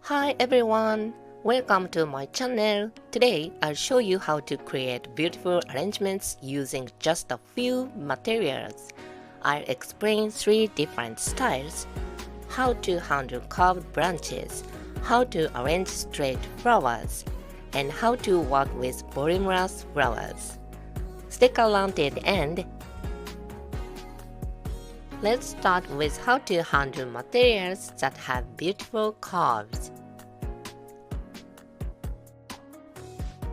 Hi everyone! Welcome to my channel. Today I'll show you how to create beautiful arrangements using just a few materials. I'll explain 3 different styles, how to handle curved branches, how to arrange straight flowers, and how to work with voluminous flowers. Stick around till the end. Let's start with how to handle materials that have beautiful curves.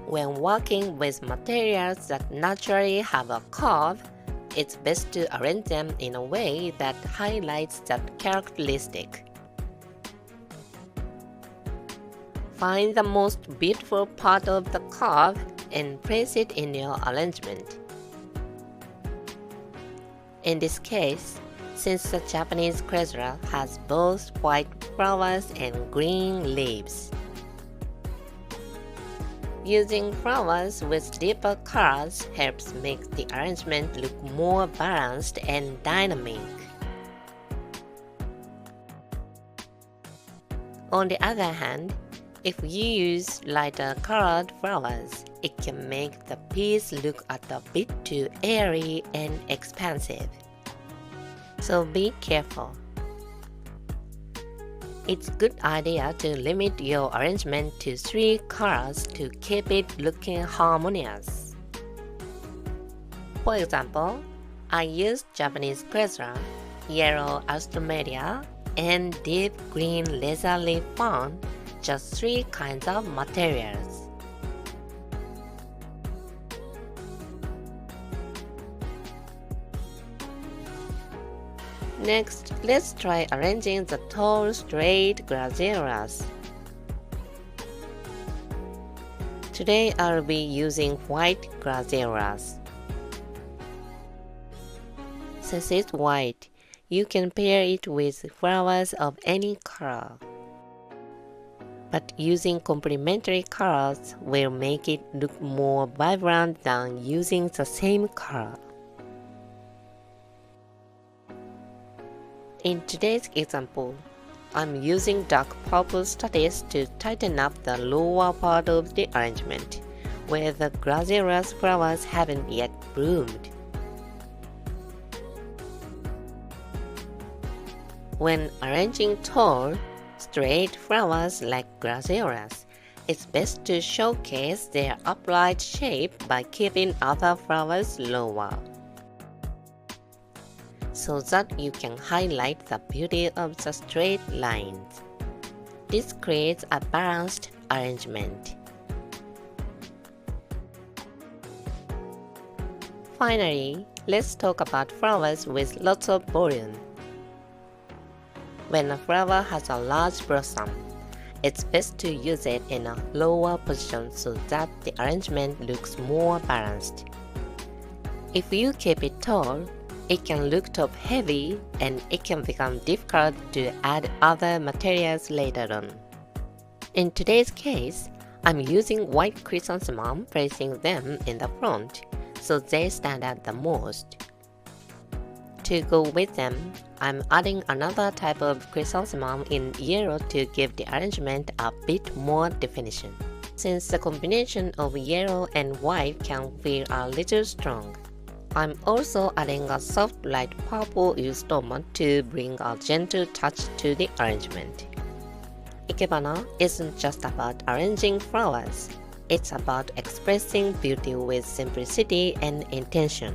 When working with materials that naturally have a curve, it's best to arrange them in a way that highlights that characteristic. Find the most beautiful part of the curve and place it in your arrangement. In this case, since the Japanese cressula has both white flowers and green leaves, using flowers with deeper colors helps make the arrangement look more balanced and dynamic. On the other hand, if you use lighter colored flowers, it can make the piece look a bit too airy and expansive. So be careful. It's a good idea to limit your arrangement to 3 colors to keep it looking harmonious. For example, I used Japanese cressula, yellow Australia, and deep green leather leaf fern, just 3 kinds of materials. Next, let's try arranging the tall, straight grazielas. Today I'll be using white grazielas. Since it's white, you can pair it with flowers of any color. But using complementary colors will make it look more vibrant than using the same color. In today's example, I'm using dark purple statice to tighten up the lower part of the arrangement, where the grazilla's flowers haven't yet bloomed. When arranging tall, straight flowers like grazillas, it's best to showcase their upright shape by keeping other flowers lower, so that you can highlight the beauty of the straight lines. This creates a balanced arrangement. Finally, let's talk about flowers with lots of volume. When a flower has a large blossom, it's best to use it in a lower position so that the arrangement looks more balanced. If you keep it tall, it can look top-heavy and it can become difficult to add other materials later on. In today's case, I'm using white chrysanthemum, placing them in the front, so they stand out the most. To go with them, I'm adding another type of chrysanthemum in yellow to give the arrangement a bit more definition, since the combination of yellow and white can feel a little strong. I'm also adding a soft light purple eustoma to bring a gentle touch to the arrangement. Ikebana isn't just about arranging flowers, it's about expressing beauty with simplicity and intention.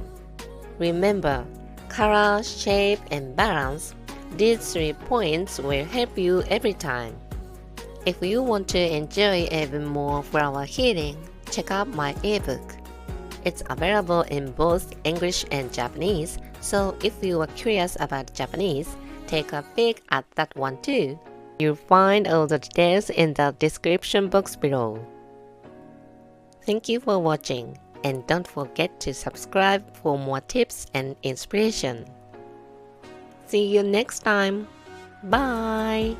Remember, color, shape, and balance, these 3 points will help you every time. If you want to enjoy even more flower healing, check out my ebook. It's available in both English and Japanese, so if you are curious about Japanese, take a peek at that one too. You'll find all the details in the description box below. Thank you for watching, and don't forget to subscribe for more tips and inspiration. See you next time. Bye!